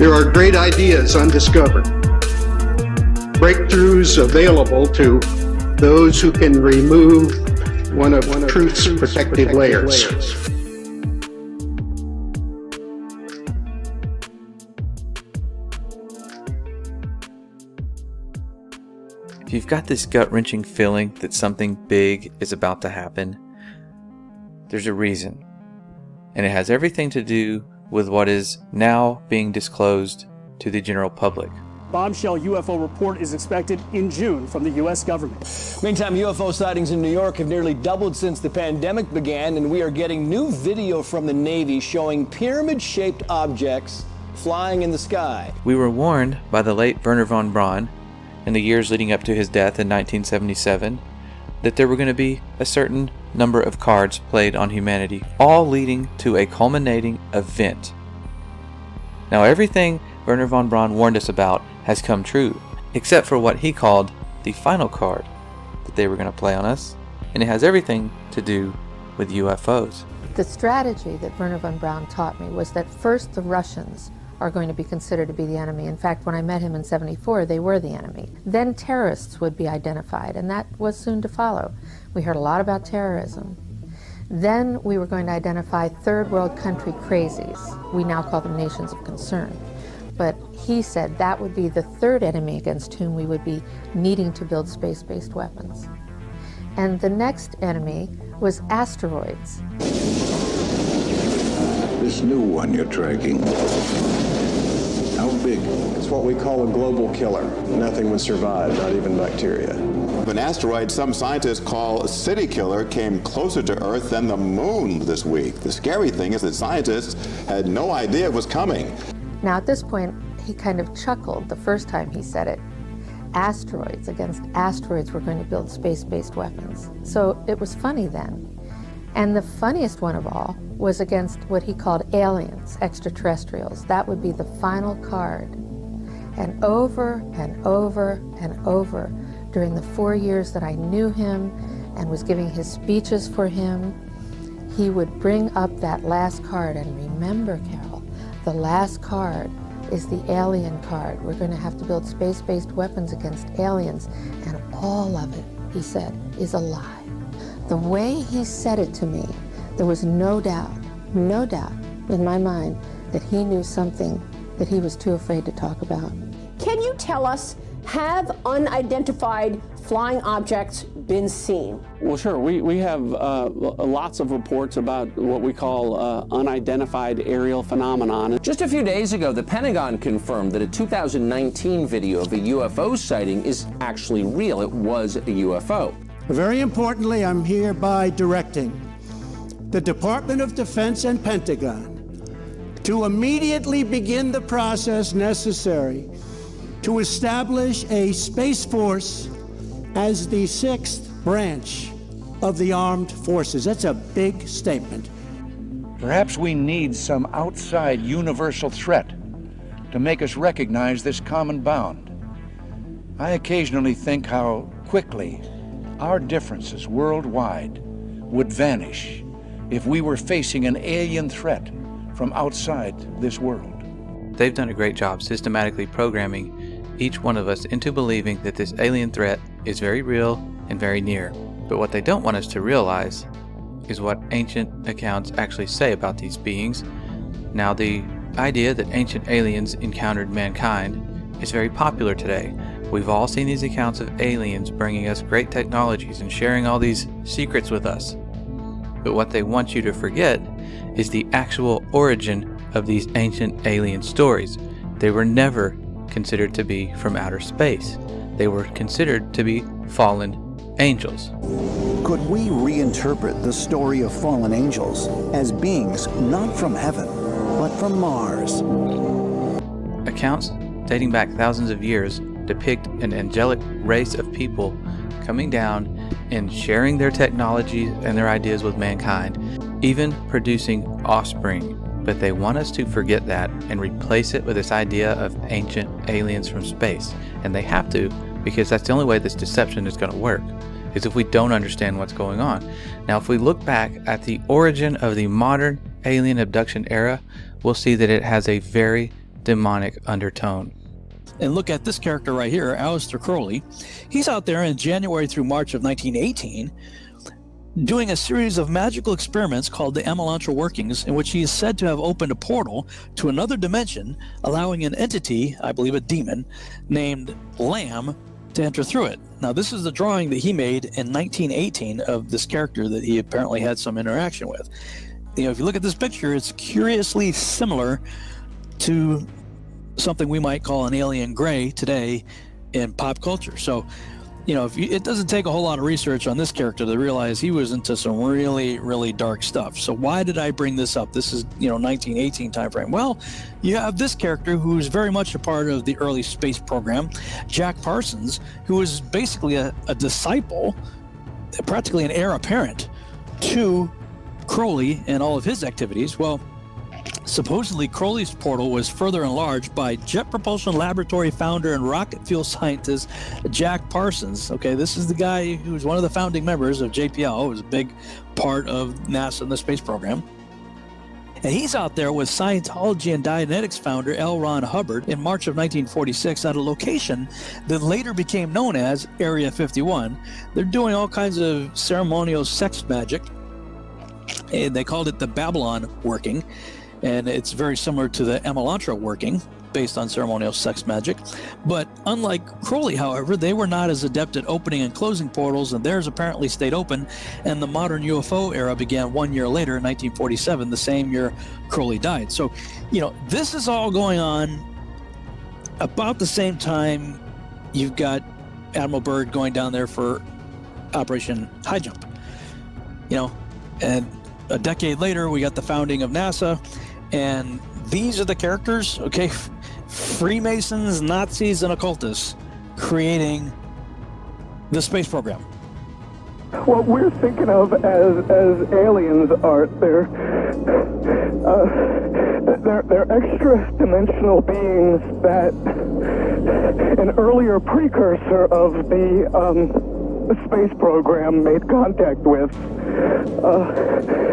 There are great ideas undiscovered, breakthroughs available to those who can remove one of truth's protective layers. If you've got this gut-wrenching feeling that something big is about to happen, there's a reason. And it has everything to do with what is now being disclosed to the general public. Bombshell UFO report is expected in June from the U.S. government. Meantime, UFO sightings in New York have nearly doubled since the pandemic began, and we are getting new video from the Navy showing pyramid-shaped objects flying in the sky. We were warned by the late Wernher von Braun in the years leading up to his death in 1977 that there were going to be a certain number of cards played on humanity, all leading to a culminating event. Now, everything Wernher von Braun warned us about has come true, except for what he called the final card that they were going to play on us, and it has everything to do with UFOs. The strategy that Wernher von Braun taught me was that first the Russians are going to be considered to be the enemy. In fact, when I met him in '74, they were the enemy. Then terrorists would be identified, and that was soon to follow. We heard a lot about terrorism. Then we were going to identify third world country crazies. We now call them nations of concern. But he said that would be the third enemy against whom we would be needing to build space-based weapons. And the next enemy was asteroids. This new one you're tracking, how big? It's what we call a global killer. Nothing would survive, not even bacteria. An asteroid some scientists call a city killer came closer to Earth than the moon this week. The scary thing is that scientists had no idea it was coming. Now at this point, he kind of chuckled the first time he said it. Asteroids, against asteroids we're going to build space-based weapons. So it was funny then. And the funniest one of all was against what he called aliens, extraterrestrials. That would be the final card. And over and over and over during the 4 years that I knew him and was giving his speeches for him, he would bring up that last card. And remember, Carol, the last card is the alien card. We're going to have to build space-based weapons against aliens, and all of it, he said, is a lie. The way he said it to me, there was no doubt in my mind that he knew something that he was too afraid to talk about. Can you tell us, have unidentified flying objects been seen? Well, sure. We have lots of reports about what we call unidentified aerial phenomenon. Just a few days ago, the Pentagon confirmed that a 2019 video of a UFO sighting is actually real. It was a UFO. Very importantly, I'm hereby directing the Department of Defense and Pentagon to immediately begin the process necessary to establish a Space Force as the 6th branch of the armed forces. That's a big statement. Perhaps we need some outside universal threat to make us recognize this common bound. I occasionally think how quickly our differences worldwide would vanish if we were facing an alien threat from outside this world. They've done a great job systematically programming each one of us into believing that this alien threat is very real and very near. But what they don't want us to realize is what ancient accounts actually say about these beings. Now, the idea that ancient aliens encountered mankind is very popular today. We've all seen these accounts of aliens bringing us great technologies and sharing all these secrets with us. But what they want you to forget is the actual origin of these ancient alien stories. They were never considered to be from outer space. They were considered to be fallen angels. Could we reinterpret the story of fallen angels as beings not from heaven, but from Mars? Accounts dating back thousands of years depict an angelic race of people coming down and sharing their technologies and their ideas with mankind, even producing offspring. But they want us to forget that and replace it with this idea of ancient aliens from space. And they have to, because that's the only way this deception is going to work, is if we don't understand what's going on. Now, if we look back at the origin of the modern alien abduction era, we'll see that it has a very demonic undertone. And look at this character right here, Aleister Crowley. He's out there in January through March of 1918 doing a series of magical experiments called the Amelantra workings, in which he is said to have opened a portal to another dimension, allowing an entity, I believe a demon, named Lamb, to enter through it. Now, this is the drawing that he made in 1918 of this character that he apparently had some interaction with. You know, if you look at this picture, it's curiously similar to something we might call an alien gray today in pop culture. So, you know, it doesn't take a whole lot of research on this character to realize he was into some really, really dark stuff. So why did I bring this up? This is, 1918 timeframe. Well, you have this character who's very much a part of the early space program, Jack Parsons, who is basically a disciple, practically an heir apparent to Crowley and all of his activities. Well, supposedly Crowley's portal was further enlarged by Jet Propulsion Laboratory founder and rocket fuel scientist Jack Parsons. Okay, this is the guy who was one of the founding members of JPL. It was a big part of NASA and the space program. And he's out there with Scientology and Dianetics founder L. Ron Hubbard in March of 1946 at a location that later became known as Area 51. They're doing all kinds of ceremonial sex magic, and they called it the Babylon working. And it's very similar to the Amelantra working, based on ceremonial sex magic. But unlike Crowley, however, they were not as adept at opening and closing portals, and theirs apparently stayed open, and the modern UFO era began 1 year later in 1947, the same year Crowley died. So, this is all going on about the same time you've got Admiral Byrd going down there for Operation High Jump. And a decade later, we got the founding of NASA, and these are the characters, okay? Freemasons, Nazis, and occultists creating the space program. What we're thinking of as aliens are they're extra-dimensional beings that an earlier precursor of the space program made contact with.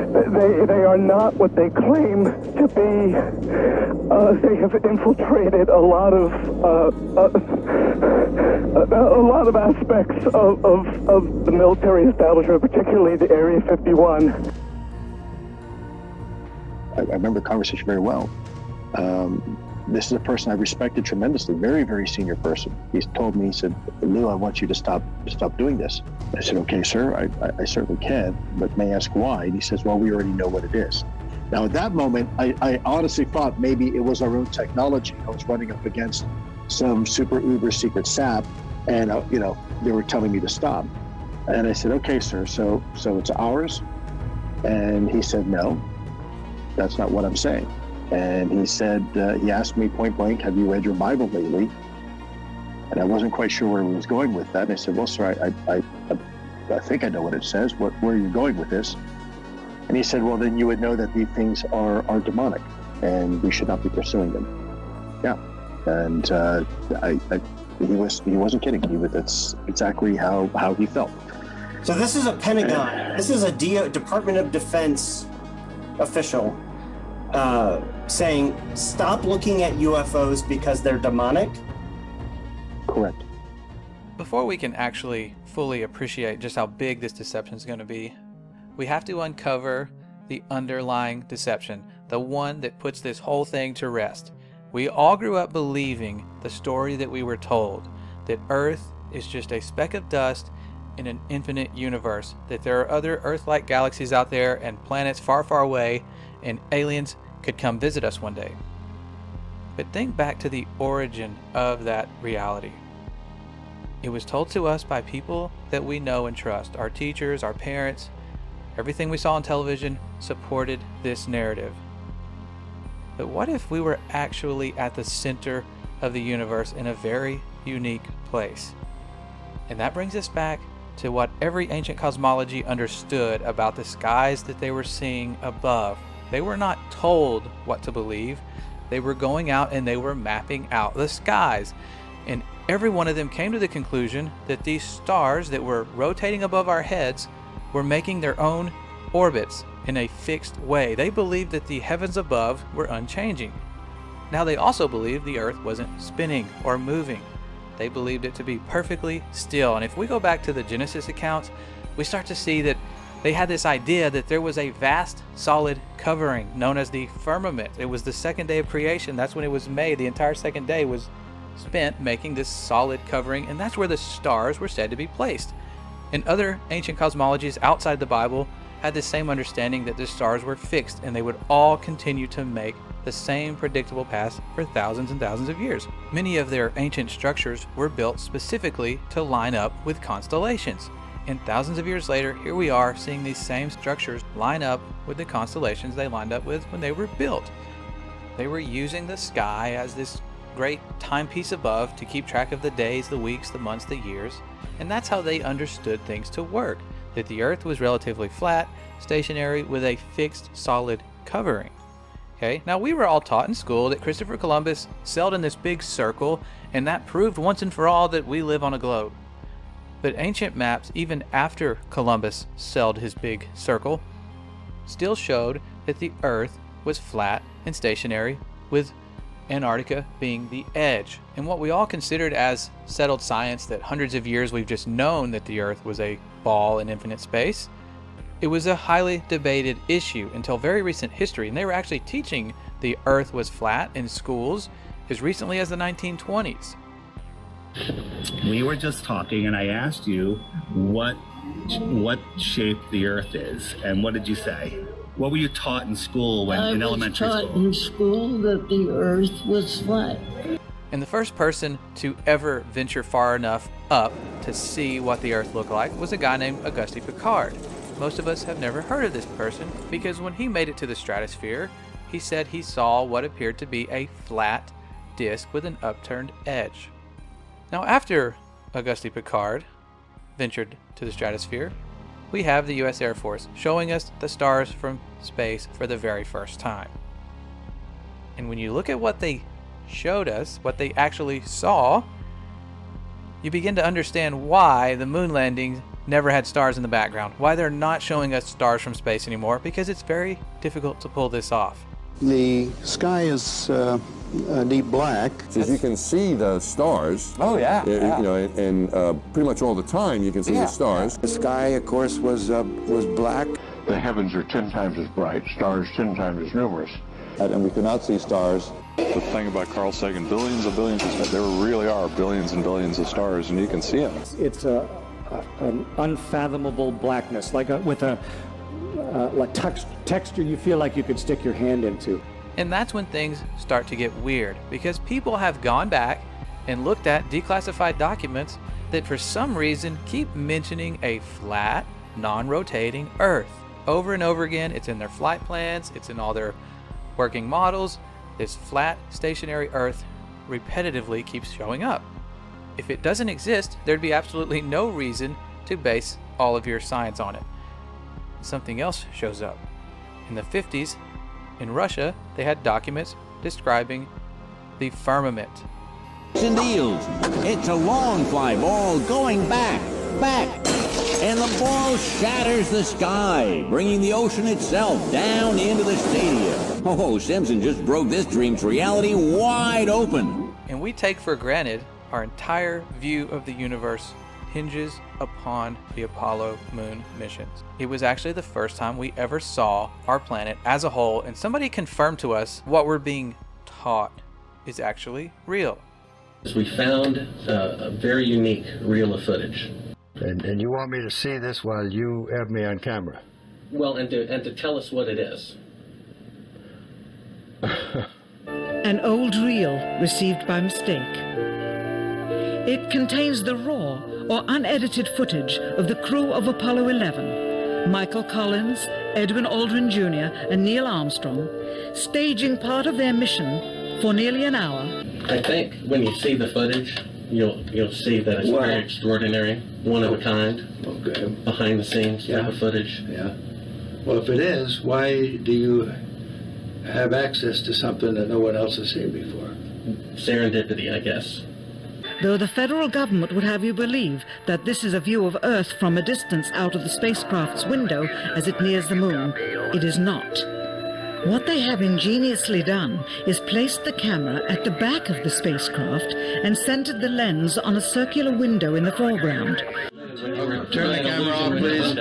They are not what they claim to be. They have infiltrated a lot of aspects of the military establishment, particularly the Area 51. I remember the conversation very well. This is a person I respected tremendously, very, very senior person. He's told me, he said, "Lou, I want you to stop doing this." I said, "Okay, sir, I certainly can, but may I ask why?" And he says, "Well, we already know what it is." Now, at that moment, I honestly thought maybe it was our own technology. I was running up against some super uber secret SAP, and they were telling me to stop. And I said, "Okay, sir, so it's ours?" And he said, "No, that's not what I'm saying." And he said, he asked me point blank, "Have you read your Bible lately?" And I wasn't quite sure where he was going with that. And I said, "Well, sir, I think I know what it says. Where are you going with this?" And he said, "Well, then you would know that these things are demonic, and we should not be pursuing them." Yeah, and he wasn't kidding. That's exactly how he felt. So this is a Pentagon. This is a Department of Defense official saying, "Stop looking at UFOs because they're demonic." Correct. Before we can actually fully appreciate just how big this deception is going to be, we have to uncover the underlying deception, the one that puts this whole thing to rest. We all grew up believing the story that we were told, that Earth is just a speck of dust in an infinite universe, that there are other Earth-like galaxies out there and planets far, far away, and aliens could come visit us one day. But think back to the origin of that reality. It was told to us by people that we know and trust. Our teachers, our parents, everything we saw on television supported this narrative. But what if we were actually at the center of the universe in a very unique place? And that brings us back to what every ancient cosmology understood about the skies that they were seeing above. They were not told what to believe. They were going out and they were mapping out the skies. And every one of them came to the conclusion that these stars that were rotating above our heads were making their own orbits in a fixed way. They believed that the heavens above were unchanging. Now, they also believed the Earth wasn't spinning or moving. They believed it to be perfectly still. And if we go back to the Genesis accounts, we start to see that they had this idea that there was a vast solid covering known as the firmament. It was the second day of creation. That's when it was made. The entire second day was spent making this solid covering, and that's where the stars were said to be placed. And other ancient cosmologies outside the Bible had the same understanding that the stars were fixed and they would all continue to make the same predictable paths for thousands and thousands of years. Many of their ancient structures were built specifically to line up with constellations. And thousands of years later, here we are seeing these same structures line up with the constellations they lined up with when they were built. They were using the sky as this great timepiece above to keep track of the days, the weeks, the months, the years. And that's how they understood things to work, that the Earth was relatively flat, stationary, with a fixed, solid covering. Okay, now we were all taught in school that Christopher Columbus sailed in this big circle, and that proved once and for all that we live on a globe. But ancient maps, even after Columbus sailed his big circle, still showed that the Earth was flat and stationary, with Antarctica being the edge. And what we all considered as settled science, that hundreds of years we've just known that the Earth was a ball in infinite space, it was a highly debated issue until very recent history. And they were actually teaching the Earth was flat in schools as recently as the 1920s. We were just talking and I asked you what shape the Earth is, and what did you say? What were you taught in school when in elementary school? I was taught in school that the Earth was flat. And the first person to ever venture far enough up to see what the Earth looked like was a guy named Auguste Piccard. Most of us have never heard of this person because when he made it to the stratosphere, he said he saw what appeared to be a flat disk with an upturned edge. Now, after Auguste Piccard ventured to the stratosphere, we have the U.S. Air Force showing us the stars from space for the very first time. And when you look at what they showed us, what they actually saw, you begin to understand why the moon landings never had stars in the background, why they're not showing us stars from space anymore, because it's very difficult to pull this off. The sky is deep black. As you can see the stars. Oh, yeah. You know, and pretty much all the time you can see the stars. The sky, of course, was black. The heavens are 10 times as bright, stars 10 times as numerous. And we could not see stars. The thing about Carl Sagan, billions of billions, is that there really are billions and billions of stars, and you can see them. It's an unfathomable blackness, like with a texture you feel like you could stick your hand into. And that's when things start to get weird, because people have gone back and looked at declassified documents that for some reason keep mentioning a flat, non-rotating Earth. Over and over again, it's in their flight plans, it's in all their working models. This flat, stationary Earth repetitively keeps showing up. If it doesn't exist, there'd be absolutely no reason to base all of your science on it. Something else shows up. In the 50s, in Russia, they had documents describing the firmament. And deals. It's a long fly ball going back, and the ball shatters the sky, bringing the ocean itself down into the stadium. Oh, Simpson just broke this dream's reality wide open. And we take for granted our entire view of the universe hinges upon the Apollo moon missions. It was actually the first time we ever saw our planet as a whole, and somebody confirmed to us what we're being taught is actually real. We found a very unique reel of footage. And you want me to see this while you have me on camera? Well, and to tell us what it is. An old reel received by mistake. It contains the raw or unedited footage of the crew of Apollo 11, Michael Collins, Edwin Aldrin Jr., and Neil Armstrong, staging part of their mission for nearly an hour. I think when you see the footage, you'll see that it's very extraordinary, one of a kind, behind the scenes type of footage. Yeah. Well, if it is, why do you have access to something that no one else has seen before? Serendipity, I guess. Though the federal government would have you believe that this is a view of Earth from a distance out of the spacecraft's window as it nears the moon, it is not. What they have ingeniously done is placed the camera at the back of the spacecraft and centered the lens on a circular window in the foreground. Turn the camera on, please.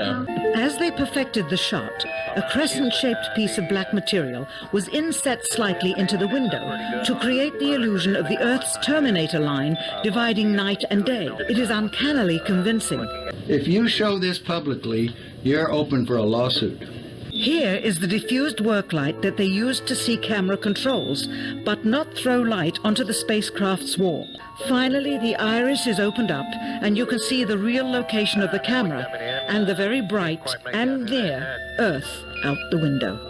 As they perfected the shot, a crescent-shaped piece of black material was inset slightly into the window to create the illusion of the Earth's terminator line dividing night and day. It is uncannily convincing. If you show this publicly, you're open for a lawsuit. Here is the diffused work light that they used to see camera controls, but not throw light onto the spacecraft's wall. Finally, the iris is opened up, and you can see the real location of the camera and the very bright and near Earth out the window.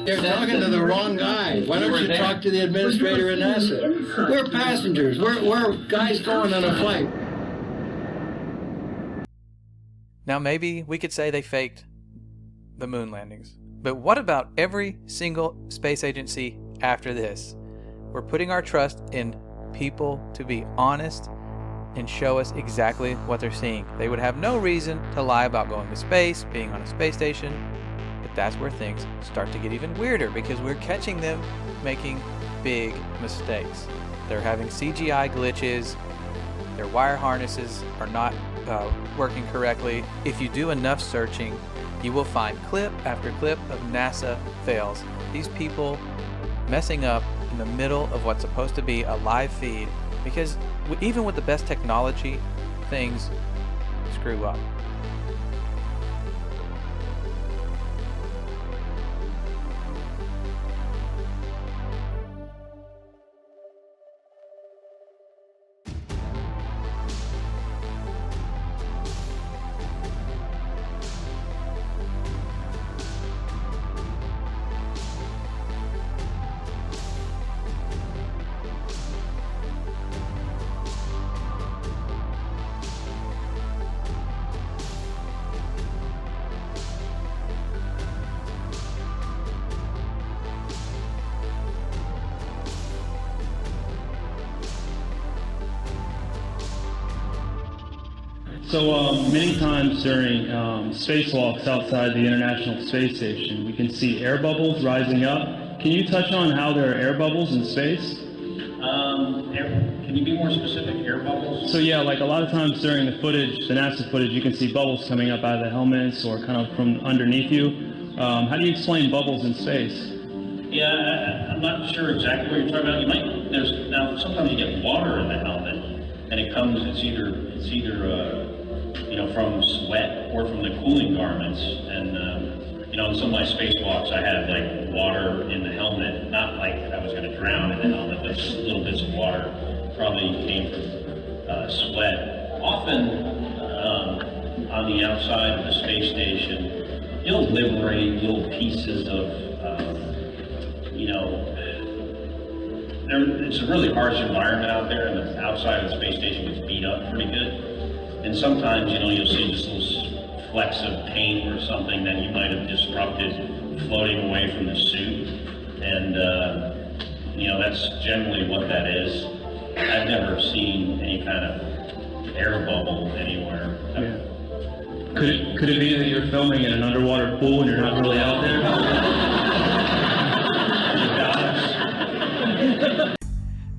You're talking to the wrong guy. Why don't you talk to the administrator at NASA? We're passengers. We're guys going on a flight. Now maybe we could say they faked the moon landings. But what about every single space agency after this? We're putting our trust in people to be honest and show us exactly what they're seeing. They would have no reason to lie about going to space, being on a space station. But that's where things start to get even weirder, because we're catching them making big mistakes. They're having CGI glitches. Their wire harnesses are not working correctly. If you do enough searching, you will find clip after clip of NASA fails. These people messing up in the middle of what's supposed to be a live feed, because even with the best technology, things screw up. So many times during spacewalks outside the International Space Station, we can see air bubbles rising up. Can you touch on how there are air bubbles in space? Can you be more specific? Air bubbles? So yeah, like a lot of times during the footage, the NASA footage, you can see bubbles coming up out of the helmets or kind of from underneath you. How do you explain bubbles in space? Yeah, I'm not sure exactly what you're talking about. Now sometimes you get water in the helmet, and it's either from sweat or from the cooling garments. And in some of my spacewalks, I had like water in the helmet, not like I was going to drown in the helmet, but just little bits of water. Probably came from sweat. Often on the outside of the space station, you'll liberate little pieces of, it's a really harsh environment out there, and the outside of the space station gets beat up pretty good. And sometimes, you'll see just little flecks of paint or something that you might have disrupted floating away from the suit. And, that's generally what that is. I've never seen any kind of air bubble anywhere. Yeah. Could it be that you're filming in an underwater pool and you're not really out there?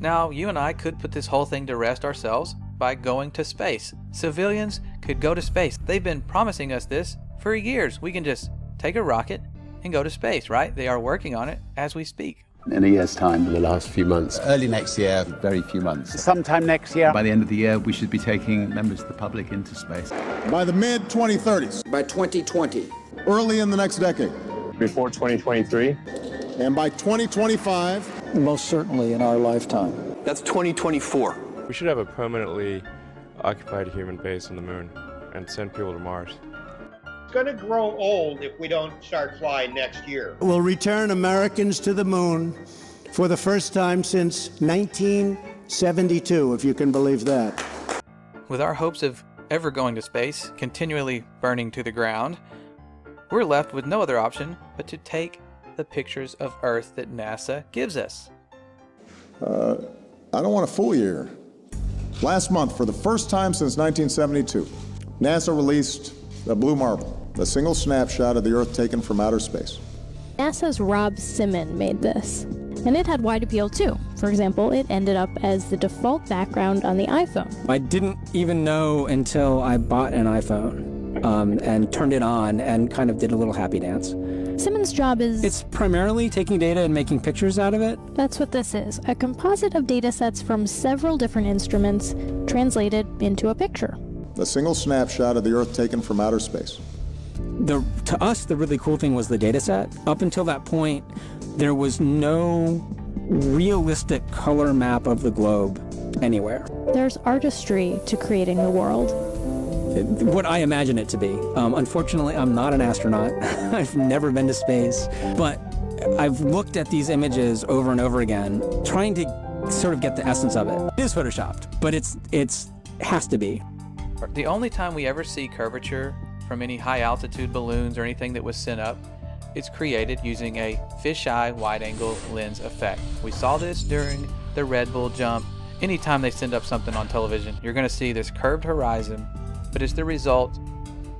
Now, you and I could put this whole thing to rest ourselves by going to space. Civilians could go to space. They've been promising us this for years. We can just take a rocket and go to space, right? They are working on it as we speak. In a year's time. In the last few months. Early next year, very few months. Sometime next year. By the end of the year, we should be taking members of the public into space. By the mid-2030s. By 2020. Early in the next decade. Before 2023. And by 2025. Most certainly in our lifetime. That's 2024. We should have a permanently occupied human base on the moon and send people to Mars. It's going to grow old if we don't start flying next year. We'll return Americans to the moon for the first time since 1972, if you can believe that. With our hopes of ever going to space continually burning to the ground, we're left with no other option but to take the pictures of Earth that NASA gives us. I don't want to fool you here. Last month, for the first time since 1972, NASA released The blue marble, the single snapshot of the Earth taken from outer space. NASA's Rob Simon made this, and it had wide appeal too. For example, it ended up as the default background on the iPhone. I didn't even know until I bought an iPhone and turned it on and kind of did a little happy dance. Simon's job is... It's primarily taking data and making pictures out of it. That's what this is, a composite of data sets from several different instruments translated into a picture. The single snapshot of the Earth taken from outer space. To us, the really cool thing was the data set. Up until that point, there was no realistic color map of the globe anywhere. There's artistry to creating the world. What I imagine it to be. Unfortunately, I'm not an astronaut. I've never been to space, but I've looked at these images over and over again, trying to sort of get the essence of it. It is photoshopped, but it has to be. The only time we ever see curvature from any high altitude balloons or anything that was sent up, it's created using a fisheye wide-angle lens effect. We saw this during the Red Bull jump. Anytime they send up something on television, you're going to see this curved horizon, but it's the result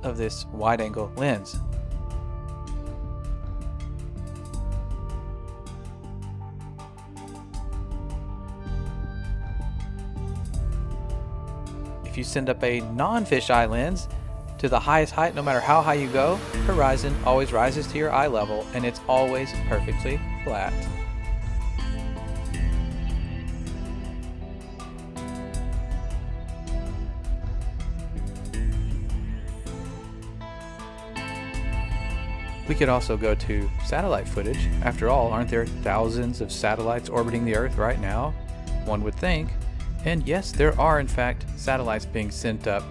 of this wide-angle lens. If you send up a non-fisheye lens to the highest height, no matter how high you go, horizon always rises to your eye level and it's always perfectly flat. We could also go to satellite footage. After all, aren't there thousands of satellites orbiting the Earth right now? One would think. And yes, there are in fact satellites being sent up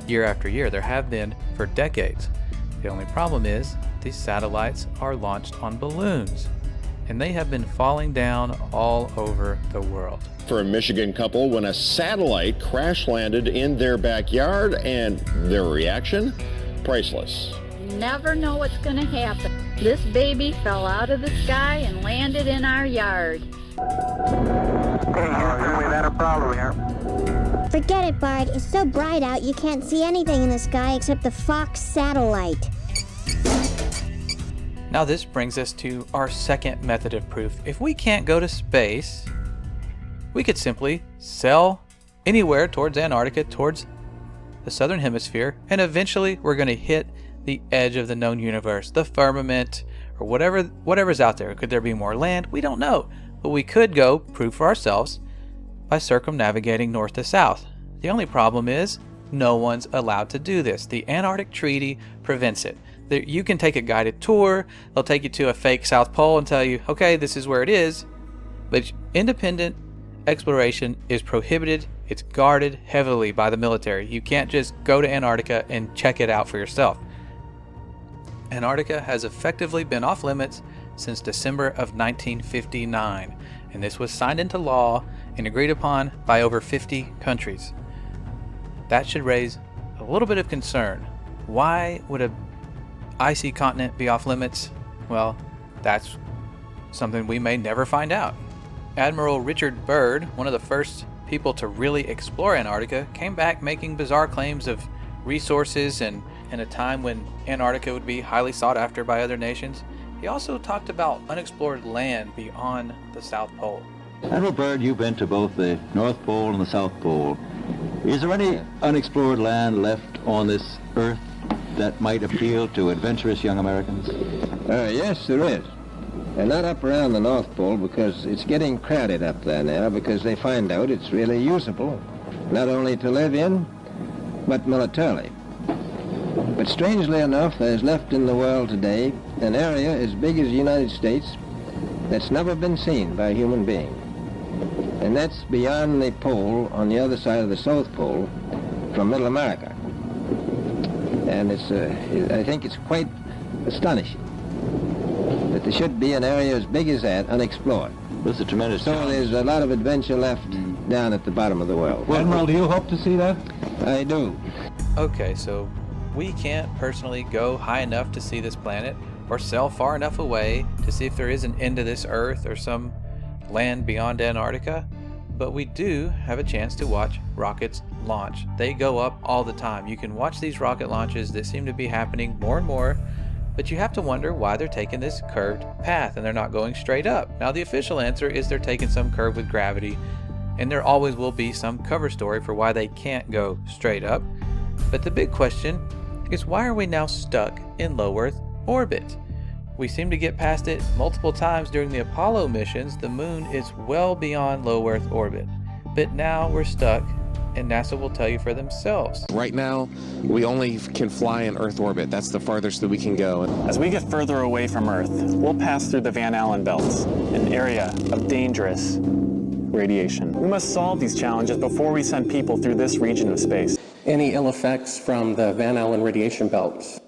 year after year. There have been for decades. The only problem is these satellites are launched on balloons, and they have been falling down all over the world. For a Michigan couple when a satellite crash landed in their backyard, and their reaction? Priceless. Never know what's going to happen. This baby fell out of the sky and landed in our yard. Hey, Houston, we've had a problem here. Forget it, Bart. It's so bright out you can't see anything in the sky except the Fox satellite. Now this brings us to our second method of proof. If we can't go to space, we could simply sail anywhere towards Antarctica, towards the southern hemisphere, and eventually we're going to hit the edge of the known universe, the firmament, or whatever's out there. Could there be more land? We don't know. But we could go prove for ourselves by circumnavigating north to south. The only problem is no one's allowed to do this. The Antarctic Treaty prevents it. You can take a guided tour. They'll take you to a fake South Pole and tell you, okay, this is where it is. But independent exploration is prohibited. It's guarded heavily by the military. You can't just go to Antarctica and check it out for yourself. Antarctica has effectively been off limits since December of 1959, and this was signed into law and agreed upon by over 50 countries. That should raise a little bit of concern. Why would an icy continent be off limits? Well, that's something we may never find out. Admiral Richard Byrd, one of the first people to really explore Antarctica, came back making bizarre claims of resources and in a time when Antarctica would be highly sought after by other nations. He also talked about unexplored land beyond the South Pole. Admiral Byrd, you've been to both the North Pole and the South Pole. Is there any unexplored land left on this Earth that might appeal to adventurous young Americans? Yes, there is. And not up around the North Pole, because it's getting crowded up there now, because they find out it's really usable, not only to live in, but militarily. But strangely enough, there's left in the world today an area as big as the United States that's never been seen by a human being. And that's beyond the pole on the other side of the South Pole from Middle America. And I think it's quite astonishing that there should be an area as big as that unexplored. That's a tremendous So there's a lot of adventure left down at the bottom of the world. Well, Admiral, do you hope to see that? I do. Okay, so we can't personally go high enough to see this planet or sail far enough away to see if there is an end to this Earth or some land beyond Antarctica, but we do have a chance to watch rockets launch. They go up all the time. You can watch these rocket launches that seem to be happening more and more, but you have to wonder why they're taking this curved path and they're not going straight up. Now the official answer is they're taking some curve with gravity, and there always will be some cover story for why they can't go straight up. But the big question is, why are we now stuck in low Earth orbit? We seem to get past it multiple times during the Apollo missions. The moon is well beyond low Earth orbit, but now we're stuck, and NASA will tell you for themselves. Right now, we only can fly in Earth orbit. That's the farthest that we can go. As we get further away from Earth, we'll pass through the Van Allen belts, an area of dangerous radiation. We must solve these challenges before we send people through this region of space. Any ill effects from the Van Allen radiation belts?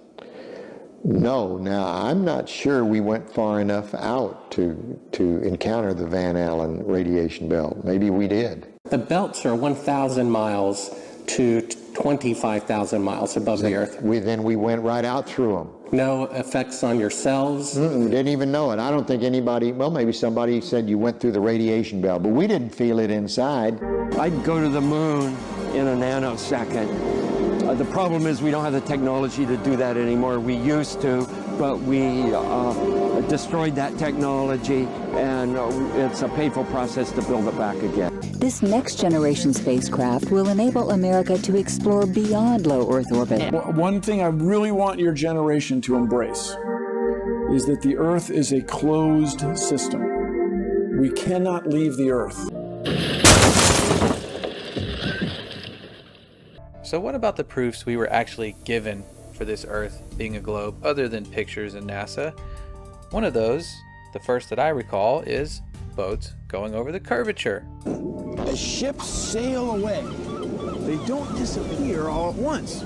No, now I'm not sure we went far enough out to encounter the Van Allen radiation belt. Maybe we did. The belts are 1,000 miles to 25,000 miles above the Earth. Then we went right out through them. No effects on your cells? We didn't even know it. I don't think anybody, well, maybe somebody said you went through the radiation belt, but we didn't feel it inside. I'd go to the moon in a nanosecond. The problem is we don't have the technology to do that anymore. We used to, but we destroyed that technology, and it's a painful process to build it back again. This next generation spacecraft will enable America to explore beyond low Earth orbit. One thing I really want your generation to embrace is that the Earth is a closed system. We cannot leave the Earth. So what about the proofs we were actually given for this Earth being a globe, other than pictures and NASA? One of those, the first that I recall, is boats going over the curvature. As ships sail away, they don't disappear all at once.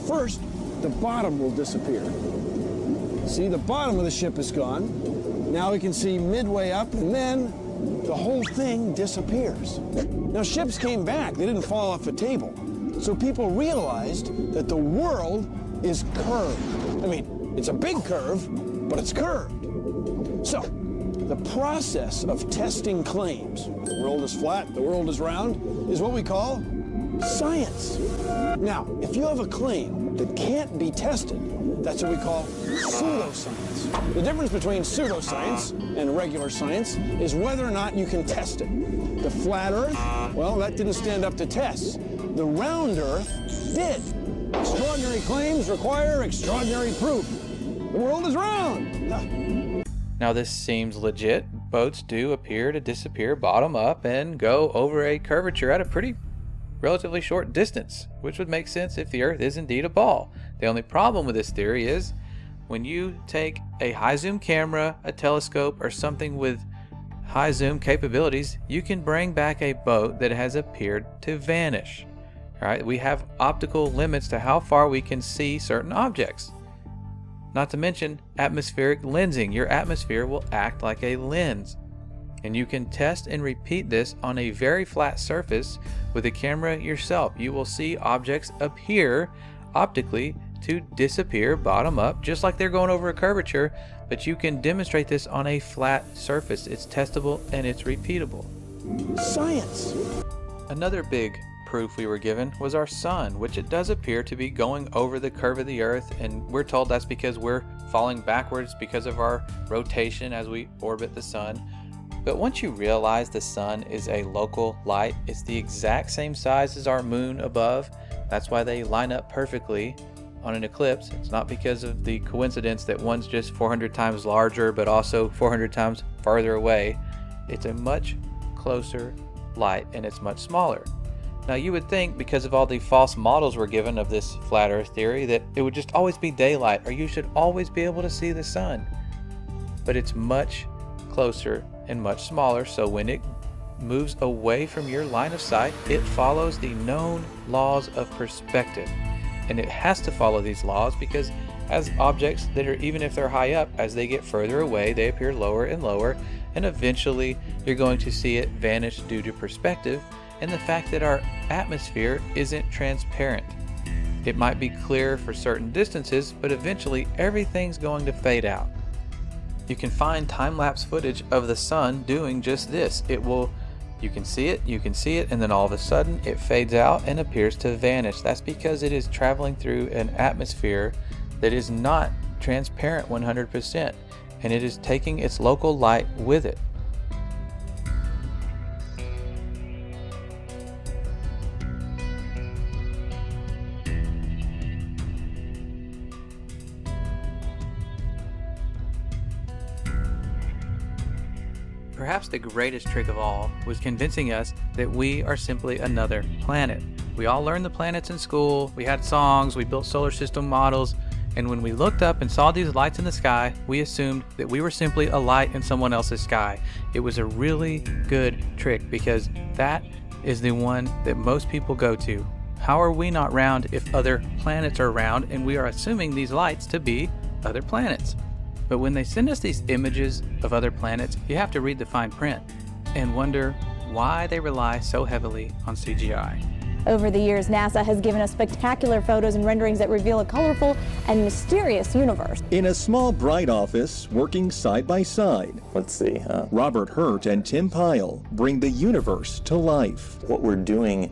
First, the bottom will disappear. See, the bottom of the ship is gone. Now we can see midway up, and then the whole thing disappears. Now, ships came back. They didn't fall off a table. So people realized that the world is curved. I mean, it's a big curve, but it's curved. So, the process of testing claims, the world is flat, the world is round, is what we call science. Now, if you have a claim that can't be tested, that's what we call pseudoscience. The difference between pseudoscience and regular science is whether or not you can test it. The flat Earth, well, that didn't stand up to tests. The round Earth did. Extraordinary claims require extraordinary proof. The world is round. Now this seems legit. Boats do appear to disappear bottom up and go over a curvature at a pretty relatively short distance, which would make sense if the Earth is indeed a ball. The only problem with this theory is when you take a high zoom camera, a telescope, or something with high zoom capabilities, you can bring back a boat that has appeared to vanish. All right, we have optical limits to how far we can see certain objects. Not to mention atmospheric lensing. Your atmosphere will act like a lens. And you can test and repeat this on a very flat surface with a camera yourself. You will see objects appear optically to disappear bottom up, just like they're going over a curvature, but you can demonstrate this on a flat surface. It's testable and it's repeatable. Science. Another big proof we were given was our sun, which it does appear to be going over the curve of the Earth, and we're told that's because we're falling backwards because of our rotation as we orbit the sun. But once you realize the sun is a local light, it's the exact same size as our moon above. That's why they line up perfectly on an eclipse. It's not because of the coincidence that one's just 400 times larger but also 400 times farther away. It's a much closer light and it's much smaller. Now you would think, because of all the false models we're given of this flat Earth theory, that it would just always be daylight or you should always be able to see the sun. But it's much closer and much smaller, so when it moves away from your line of sight, it follows the known laws of perspective. And it has to follow these laws because as objects that are, even if they're high up, as they get further away, they appear lower and lower, and eventually you're going to see it vanish due to perspective and the fact that our atmosphere isn't transparent. It might be clear for certain distances, but eventually everything's going to fade out. You can find time-lapse footage of the sun doing just this. It will You can see it, and then all of a sudden it fades out and appears to vanish. That's because it is traveling through an atmosphere that is not transparent 100%, and it is taking its local light with it. Perhaps the greatest trick of all was convincing us that we are simply another planet. We all learned the planets in school, we had songs, we built solar system models, and when we looked up and saw these lights in the sky, we assumed that we were simply a light in someone else's sky. It was a really good trick because that is the one that most people go to. How are we not round if other planets are round and we are assuming these lights to be other planets? But when they send us these images of other planets, you have to read the fine print and wonder why they rely so heavily on CGI. Over the years, NASA has given us spectacular photos and renderings that reveal a colorful and mysterious universe. In a small, bright office, working side by side, Robert Hurt and Tim Pyle bring the universe to life. What we're doing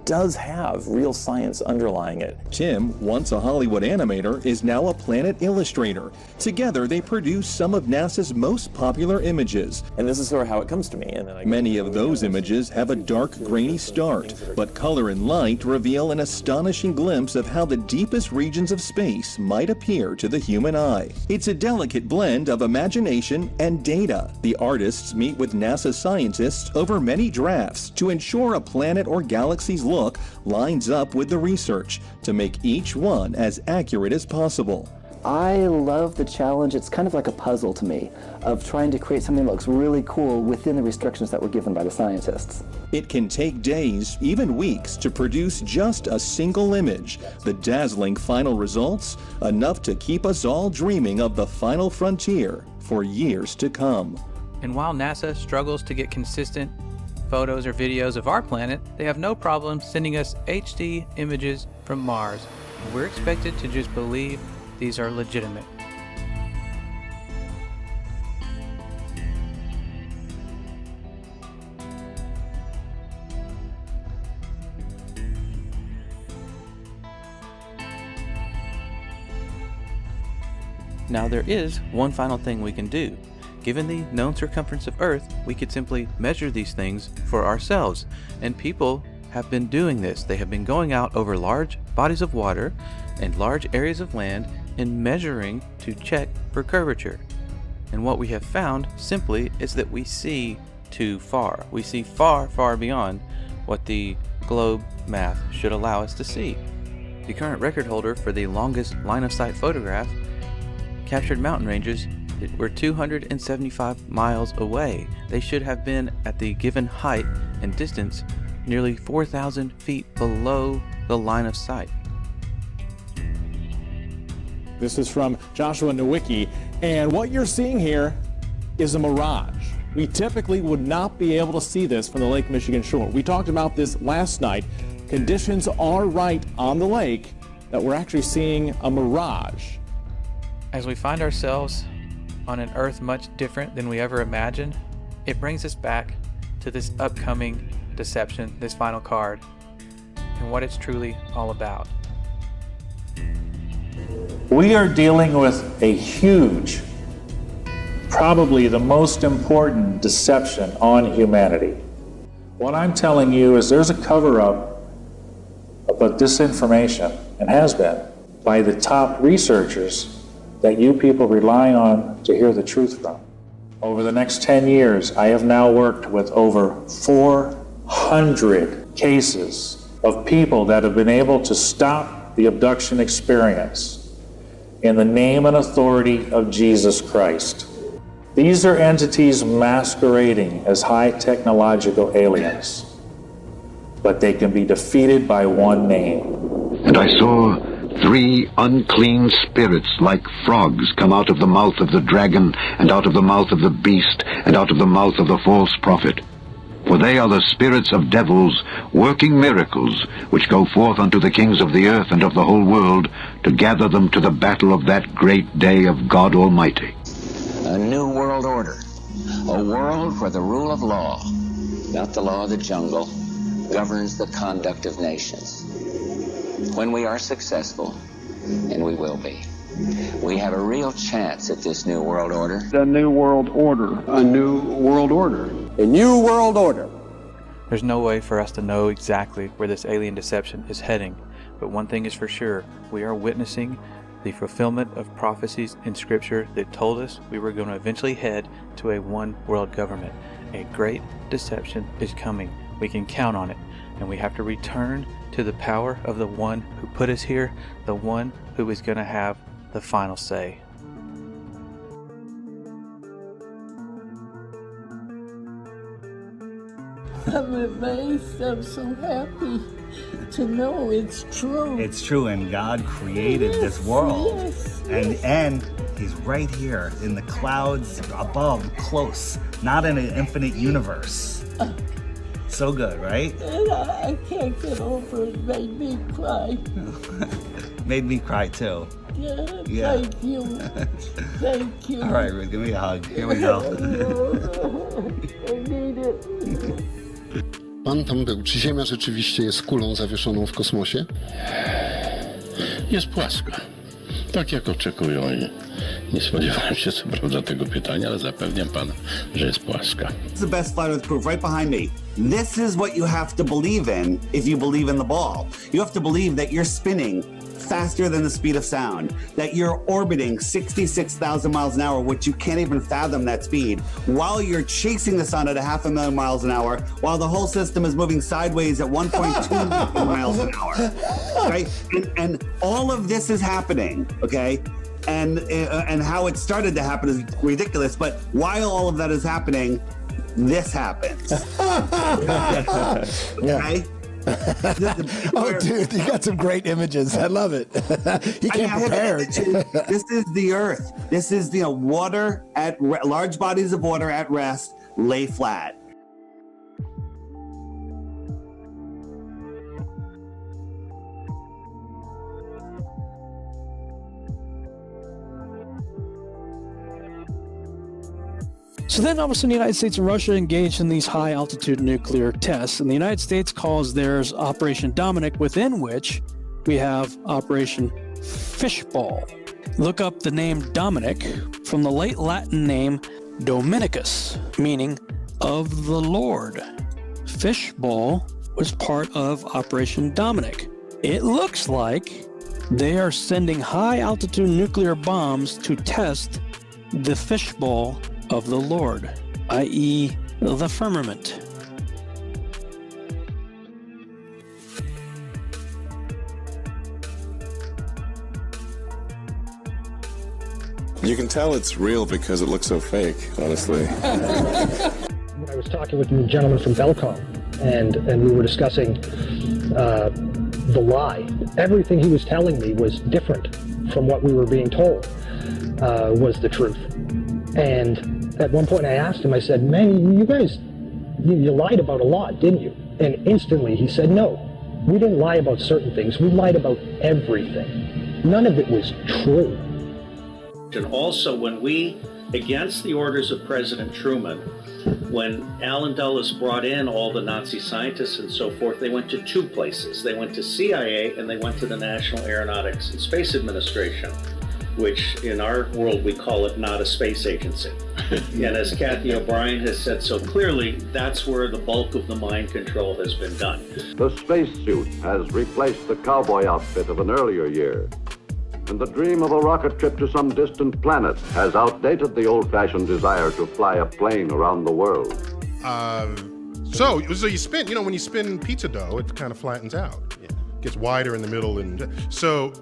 does have real science underlying it. Tim, once a Hollywood animator, is now a planet illustrator. Together, they produce some of NASA's most popular images. And this is sort of how it comes to me. And then Many of those images have a dark, grainy start, but color and light reveal an astonishing glimpse of how the deepest regions of space might appear to the human eye. It's a delicate blend of imagination and data. The artists meet with NASA scientists over many drafts to ensure a planet or galaxy look lines up with the research to make each one as accurate as possible. I love the challenge. It's kind of like a puzzle to me of trying to create something that looks really cool within the restrictions that were given by the scientists. It can take days, even weeks, to produce just a single image. The dazzling final results, enough to keep us all dreaming of the final frontier for years to come. And while NASA struggles to get consistent photos or videos of our planet, they have no problem sending us HD images from Mars. We're expected to just believe these are legitimate. Now there is one final thing we can do. Given the known circumference of Earth, we could simply measure these things for ourselves. And people have been doing this. They have been going out over large bodies of water and large areas of land and measuring to check for curvature. And what we have found simply is that we see too far. We see far, far beyond what the globe math should allow us to see. The current record holder for the longest line-of-sight photograph captured mountain ranges that were 275 miles away. They should have been at the given height and distance nearly 4,000 feet below the line of sight. This is from Joshua Nowicki, and what you're seeing here is a mirage. We typically would not be able to see this from the Lake Michigan shore. We talked about this last night. Conditions are right on the lake that we're actually seeing a mirage. As we find ourselves on an Earth much different than we ever imagined, it brings us back to this upcoming deception, this final card, and what it's truly all about. We are dealing with a huge, probably the most important deception on humanity. What I'm telling you is there's a cover-up about disinformation, and has been, by the top researchers that you people rely on to hear the truth from. Over the next 10 years, I have now worked with over 400 cases of people that have been able to stop the abduction experience in the name and authority of Jesus Christ. These are entities masquerading as high technological aliens, but they can be defeated by one name. And I saw 3 unclean spirits like frogs come out of the mouth of the dragon, and out of the mouth of the beast, and out of the mouth of the false prophet. For they are the spirits of devils, working miracles, which go forth unto the kings of the earth and of the whole world, to gather them to the battle of that great day of God Almighty. A new world order, a world where the rule of law not the law of the jungle, governs the conduct of nations. When we are successful, and we will be, we have a real chance at this new world order. The new world order. A new world order. A new world order. There's no way for us to know exactly where this alien deception is heading, but one thing is for sure, we are witnessing the fulfillment of prophecies in Scripture that told us we were going to eventually head to a one world government. A great deception is coming. We can count on it, and we have to return to the power of the one who put us here, the one who is going to have the final say. I'm amazed. I'm so happy to know it's true. It's true, and God created this world. Yes. And He's right here in the clouds above, close, not in an infinite universe. So good, right? And I can't get over it. It made me cry. Made me cry too. Yeah. Thank you. Thank you. All right, Ruth, give me a hug. Here we go. I need it. Pan tam był. Czy Ziemia rzeczywiście jest kulą zawieszoną w kosmosie? Jest płaska. Tak jak oczekują i nie spodziewałem się co prawda tego pytania, ale zapewniam pana, że jest płaska. It's the best flat earth proof right behind me. This is what you have to believe in if you believe in the ball. You have to believe that you're spinning faster than the speed of sound, that you're orbiting 66,000 miles an hour, which you can't even fathom that speed, while you're chasing the sun at 500,000 miles an hour, while the whole system is moving sideways at 1.2 miles an hour, right? And all of this is happening, okay? And how it started to happen is ridiculous, but while all of that is happening, this happens. Okay? Oh, dude, you got some great images. I love it. He came prepared. This is the Earth. This is water at large bodies of water at rest lay flat. So then all of a sudden the United States and Russia engaged in these high altitude nuclear tests, and the United States calls theirs Operation Dominic, within which we have Operation Fishbowl. Look up the name Dominic from the late Latin name Dominicus, meaning of the Lord. Fishbowl was part of Operation Dominic. It looks like they are sending high altitude nuclear bombs to test the fishbowl of the Lord, i.e. the firmament. You can tell it's real because it looks so fake, honestly. I was talking with a gentleman from Belcom, and we were discussing the lie. Everything he was telling me was different from what we were being told was the truth. And at one point I asked him, I said, man, you guys, you lied about a lot, didn't you? And instantly he said, no, we didn't lie about certain things. We lied about everything. None of it was true. And also when we, against the orders of President Truman, when Alan Dulles brought in all the Nazi scientists and so forth, they went to two places. They went to CIA and they went to the National Aeronautics and Space Administration, which in our world we call it not a space agency. And as Kathy O'Brien has said so clearly, that's where the bulk of the mind control has been done. The spacesuit has replaced the cowboy outfit of an earlier year. And the dream of a rocket trip to some distant planet has outdated the old-fashioned desire to fly a plane around the world. So you spin, when you spin pizza dough, it kind of flattens out. It gets wider in the middle. And so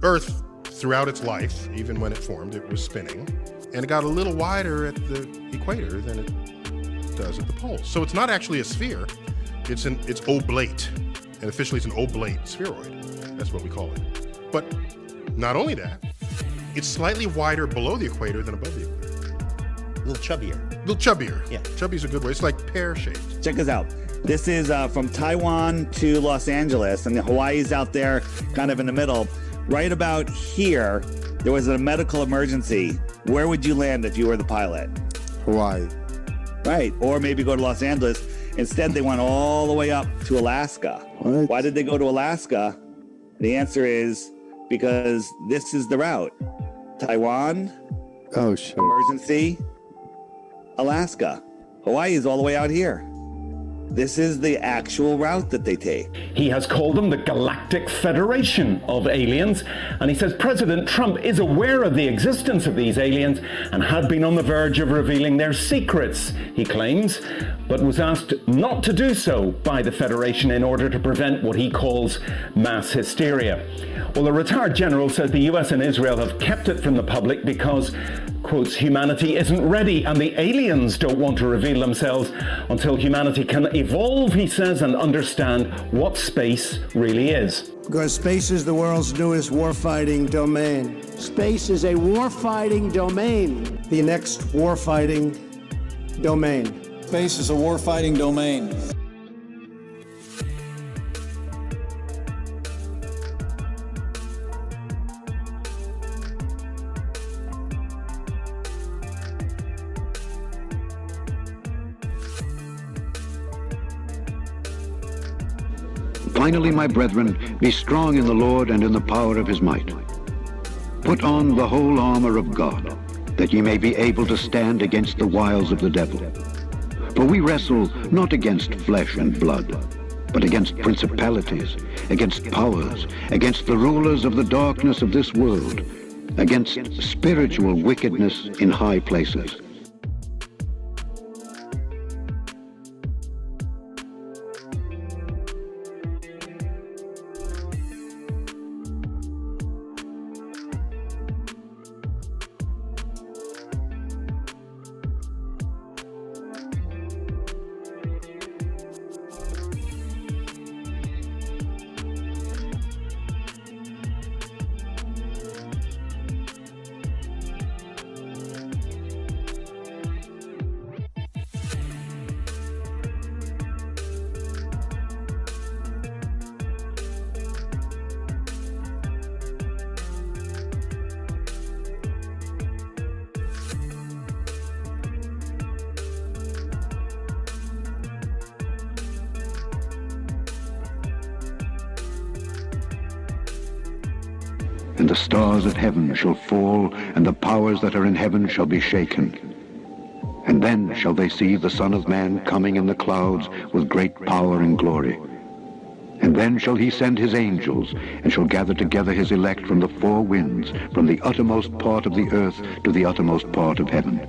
Earth, throughout its life, even when it formed, it was spinning. And it got a little wider at the equator than it does at the poles. So it's not actually a sphere, it's oblate. And officially it's an oblate spheroid. That's what we call it. But not only that, it's slightly wider below the equator than above the equator. A little chubbier. A little chubbier. Yeah. Chubby's a good word. It's like pear-shaped. Check this out. This is from Taiwan to Los Angeles, and Hawaii's out there kind of in the middle. Right about here, there was a medical emergency. Where would you land if you were the pilot? Hawaii. Right, or maybe go to Los Angeles. Instead, they went all the way up to Alaska. What? Why did they go to Alaska? The answer is because this is the route. Taiwan, Oh, shit. emergency, Alaska. Hawaii is all the way out here. This is the actual route that they take. He has called them the Galactic Federation of Aliens, and he says President Trump is aware of the existence of these aliens and had been on the verge of revealing their secrets, he claims, but was asked not to do so by the Federation in order to prevent what he calls mass hysteria. Well, the retired general says the US and Israel have kept it from the public because, quotes, humanity isn't ready and the aliens don't want to reveal themselves until humanity can evolve, he says, and understand what space really is. Because space is the world's newest warfighting domain. Space is a warfighting domain. The next warfighting domain. Space is a warfighting domain. Finally, my brethren, be strong in the Lord and in the power of his might. Put on the whole armor of God, that ye may be able to stand against the wiles of the devil. For we wrestle not against flesh and blood, but against principalities, against powers, against the rulers of the darkness of this world, against spiritual wickedness in high places. And the stars of heaven shall fall, and the powers that are in heaven shall be shaken. And then shall they see the Son of Man coming in the clouds with great power and glory. And then shall he send his angels, and shall gather together his elect from the four winds, from the uttermost part of the earth to the uttermost part of heaven.